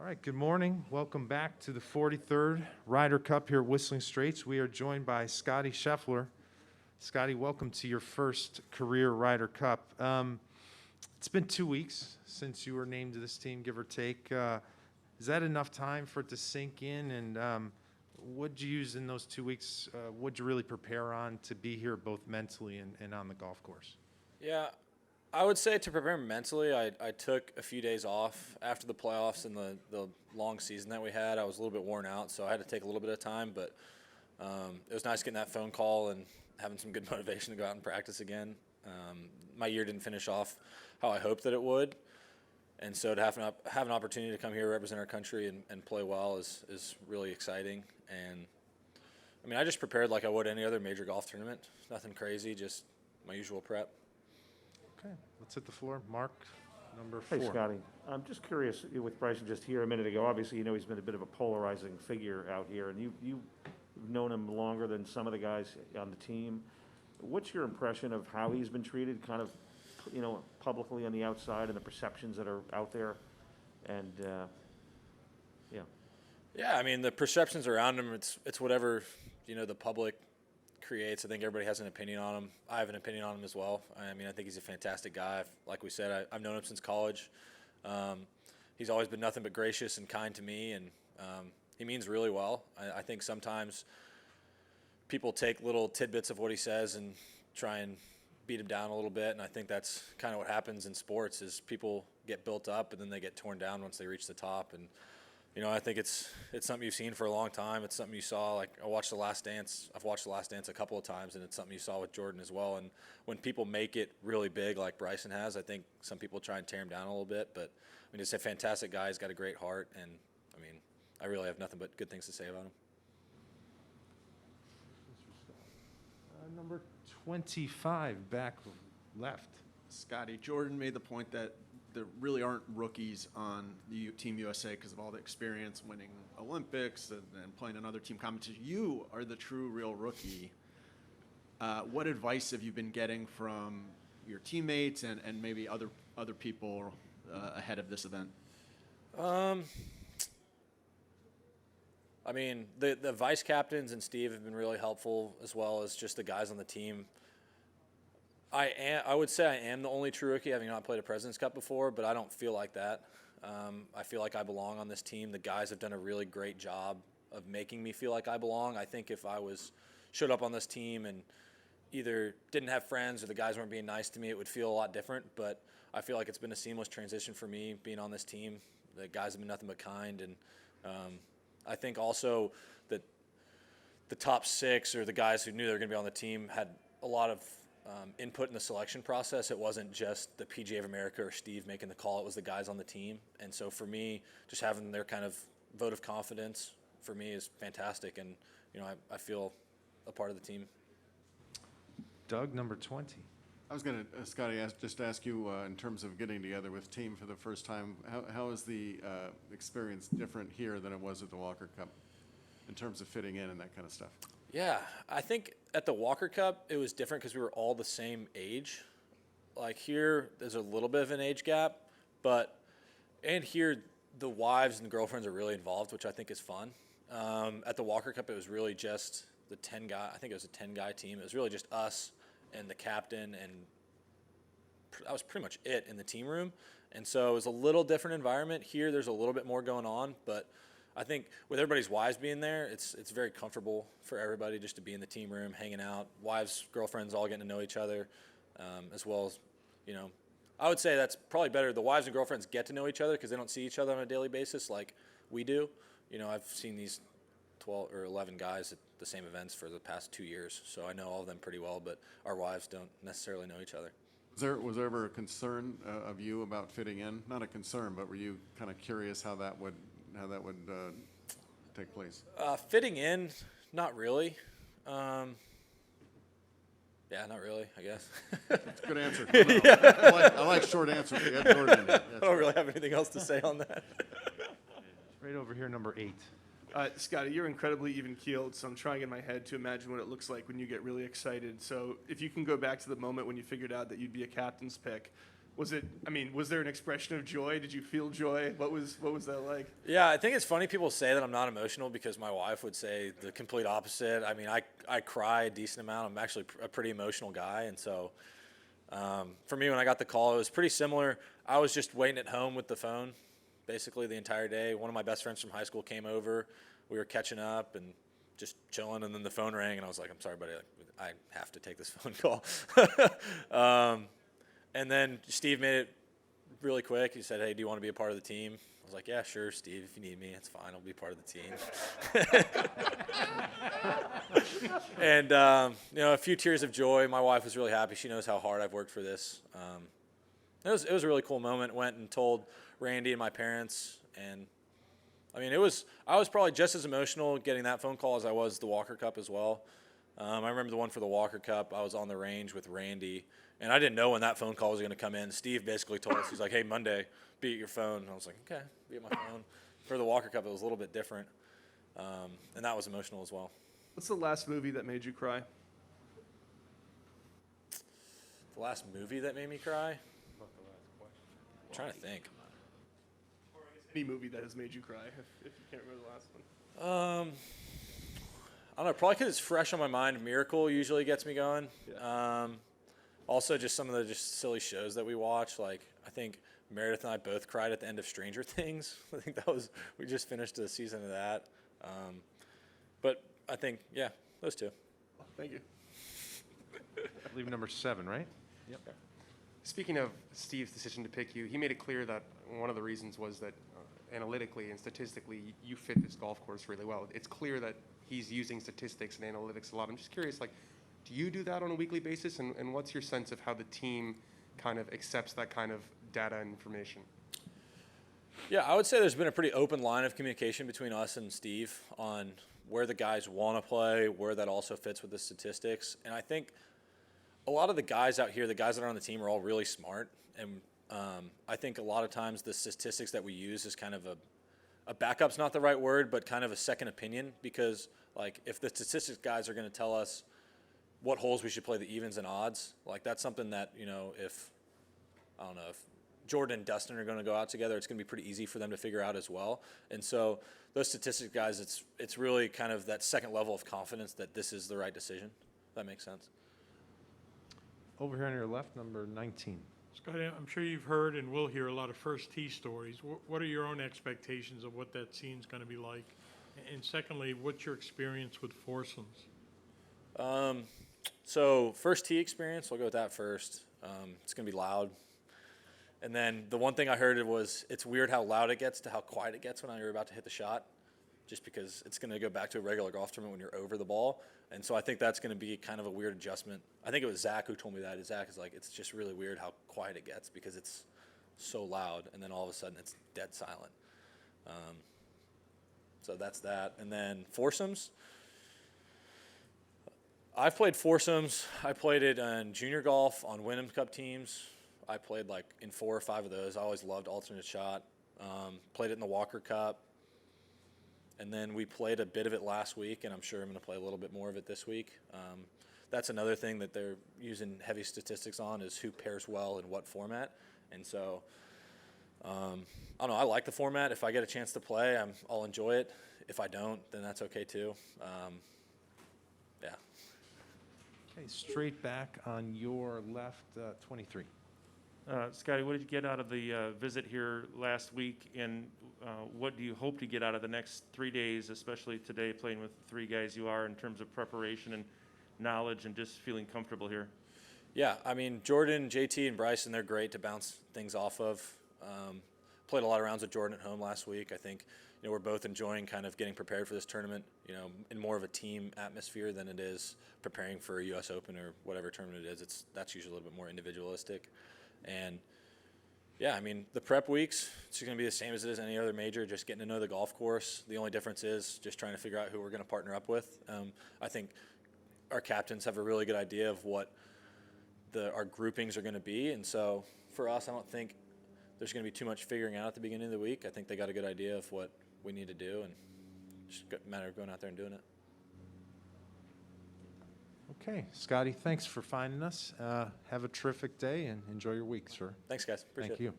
All right, good morning. Welcome back to the 43rd Ryder Cup here at Whistling Straits. We are joined by Scottie Scheffler. Scottie, welcome to your first career Ryder Cup. It's been 2 weeks since you were named to this team, give or take. Is that enough time for it to sink in? And what'd you use in those 2 weeks? What'd you really prepare on to be here both mentally and on the golf course? Yeah, I would say to prepare mentally, I took a few days off after the playoffs and the long season that we had. I was a little bit worn out, so I had to take a little bit of time. But it was nice getting that phone call and having some good motivation to go out and practice again. My year didn't finish off how I hoped that it would. And so to have an opportunity to come here, represent our country, and play well is really exciting. And, I mean, I just prepared like I would any other major golf tournament. Nothing crazy, just my usual prep. Okay, let's hit the floor. Mark, number 4. Hey, Scottie. I'm just curious, with Bryson just here a minute ago, obviously, he's been a bit of a polarizing figure out here, and you've known him longer than some of the guys on the team. What's your impression of how he's been treated kind of, publicly on the outside and the perceptions that are out there? And, yeah. Yeah, I mean, the perceptions around him, it's whatever, the public creates. I think everybody has an opinion on him. I have an opinion on him as well. I mean, I think he's a fantastic guy. Like we said, I've known him since college. He's always been nothing but gracious and kind to me, and he means really well. I think sometimes people take little tidbits of what he says and try and beat him down a little bit, and I think that's kind of what happens in sports is people get built up and then they get torn down once they reach the top. And I think it's something you've seen for a long time. It's something you saw. Like I've watched The Last Dance a couple of times, and it's something you saw with Jordan as well. And when people make it really big, like Bryson has, I think some people try and tear him down a little bit. But I mean, he's a fantastic guy. He's got a great heart, and I mean, I really have nothing but good things to say about him. Number 25, back left. Scottie, Jordan made the point that there really aren't rookies on the Team USA because of all the experience winning Olympics and playing in other team competitions. You are the true real rookie. What advice have you been getting from your teammates and maybe other people ahead of this event? I mean, the vice captains and Steve have been really helpful, as well as just the guys on the team. I would say I am the only true rookie, having not played a President's Cup before, but I don't feel like that. I feel like I belong on this team. The guys have done a really great job of making me feel like I belong. I think if I showed up on this team and either didn't have friends or the guys weren't being nice to me, it would feel a lot different. But I feel like it's been a seamless transition for me being on this team. The guys have been nothing but kind, and I think also that the top 6 or the guys who knew they were going to be on the team had a lot of input in the selection process. It wasn't just the PGA of America or Steve making the call. It was the guys on the team. And so for me, just having their kind of vote of confidence for me is fantastic. And, I feel a part of the team. Doug, number 20. I was going to, Scottie, just ask you in terms of getting together with team for the first time, how is the experience different here than it was at the Walker Cup in terms of fitting in and that kind of stuff? Yeah, I think at the Walker Cup, it was different because we were all the same age. Like here, there's a little bit of an age gap, and here the wives and the girlfriends are really involved, which I think is fun. At the Walker Cup, it was really just the 10 guy. I think it was a 10-guy team. It was really just us and the captain, and that was pretty much it in the team room. And so it was a little different environment. Here, there's a little bit more going on, but I think with everybody's wives being there, it's very comfortable for everybody just to be in the team room, hanging out. Wives, girlfriends, all getting to know each other, as well as, I would say that's probably better. The wives and girlfriends get to know each other because they don't see each other on a daily basis like we do. I've seen these 12 or 11 guys at the same events for the past 2 years, so I know all of them pretty well, but our wives don't necessarily know each other. Was there ever a concern of you about fitting in? Not a concern, but were you kind of curious how that would take place? Fitting in, not really. Yeah, not really, I guess. That's a good answer. I like short answers. You had Jordan in there. I don't really have anything else to say on that. Right over here, number 8. Scottie, you're incredibly even-keeled, so I'm trying in my head to imagine what it looks like when you get really excited. So if you can go back to the moment when you figured out that you'd be a captain's pick, Was it? I mean, was there an expression of joy? Did you feel joy? What was that like? Yeah, I think it's funny people say that I'm not emotional because my wife would say the complete opposite. I mean, I cry a decent amount. I'm actually a pretty emotional guy. And so for me, when I got the call, it was pretty similar. I was just waiting at home with the phone basically the entire day. One of my best friends from high school came over. We were catching up and just chilling, and then the phone rang, and I was like, I'm sorry, buddy, I have to take this phone call. And then Steve made it really quick. He said, hey, do you want to be a part of the team? I was like, yeah, sure, Steve, if you need me, it's fine. I'll be part of the team. And, a few tears of joy. My wife was really happy. She knows how hard I've worked for this. It was a really cool moment. Went and told Randy and my parents. And, I mean, I was probably just as emotional getting that phone call as I was the Walker Cup as well. I remember the one for the Walker Cup. I was on the range with Randy, and I didn't know when that phone call was going to come in. Steve basically told us, he's like, hey, Monday, be at your phone. And I was like, okay, be at my phone. For the Walker Cup, it was a little bit different, and that was emotional as well. What's the last movie that made you cry? The last movie that made me cry? I'm trying to think. Any movie that has made you cry, if you can't remember the last one. I don't know, probably because it's fresh on my mind. Miracle usually gets me going. Yeah. Also, just some of the just silly shows that we watch. Like, I think Meredith and I both cried at the end of Stranger Things. I think we just finished a season of that. But I think, yeah, those two. Thank you. I believe number 7, right? Yep. Speaking of Steve's decision to pick you, he made it clear that one of the reasons was that analytically and statistically, you fit this golf course really well. It's clear that he's using statistics and analytics a lot. I'm just curious, like, do you do that on a weekly basis? And what's your sense of how the team kind of accepts that kind of data and information? Yeah, I would say there's been a pretty open line of communication between us and Steve on where the guys want to play, where that also fits with the statistics. And I think a lot of the guys out here, the guys that are on the team, are all really smart. And I think a lot of times the statistics that we use is kind of a backup's not the right word, but kind of a second opinion, because like if the statistics guys are going to tell us what holes we should play the evens and odds, like that's something that, if Jordan and Dustin are going to go out together, it's going to be pretty easy for them to figure out as well. And so those statistics guys, it's really kind of that second level of confidence that this is the right decision. If that makes sense. Over here on your left, number 19. Scottie, I'm sure you've heard and will hear a lot of first tee stories. What are your own expectations of what that scene's going to be like? And secondly, what's your experience with foursomes? So first tee experience, I'll go with that first. It's going to be loud. And then the one thing I heard was it's weird how loud it gets to how quiet it gets when you're about to hit the shot, just because it's going to go back to a regular golf tournament when you're over the ball. And so I think that's going to be kind of a weird adjustment. I think it was Zach who told me that. Zach is like, it's just really weird how quiet it gets because it's so loud, and then all of a sudden it's dead silent. So that's that. And then foursomes. I've played foursomes. I played it in junior golf on Wyndham Cup teams. I played like in 4 or 5 of those. I always loved alternate shot. Played it in the Walker Cup. And then we played a bit of it last week, and I'm sure I'm going to play a little bit more of it this week. That's another thing that they're using heavy statistics on is who pairs well in what format. And so, I don't know, I like the format. If I get a chance to play, I'll enjoy it. If I don't, then that's okay too. Yeah. Okay, straight back on your left, 23. Scottie, what did you get out of the visit here last week, and what do you hope to get out of the next 3 days, especially today playing with the 3 guys you are in terms of preparation and knowledge and just feeling comfortable here? Yeah, I mean, Jordan, JT, and Bryson, they're great to bounce things off of. Played a lot of rounds with Jordan at home last week. I think we're both enjoying kind of getting prepared for this tournament, in more of a team atmosphere than it is preparing for a U.S. Open or whatever tournament it is. That's usually a little bit more individualistic. And, yeah, I mean, the prep weeks, it's going to be the same as it is any other major, just getting to know the golf course. The only difference is just trying to figure out who we're going to partner up with. I think our captains have a really good idea of what our groupings are going to be. And so for us, I don't think there's going to be too much figuring out at the beginning of the week. I think they got a good idea of what we need to do, and it's just a matter of going out there and doing it. Okay, Scotty, thanks for finding us. Have a terrific day and enjoy your week, sir. Thanks, guys. Appreciate Thank it. you.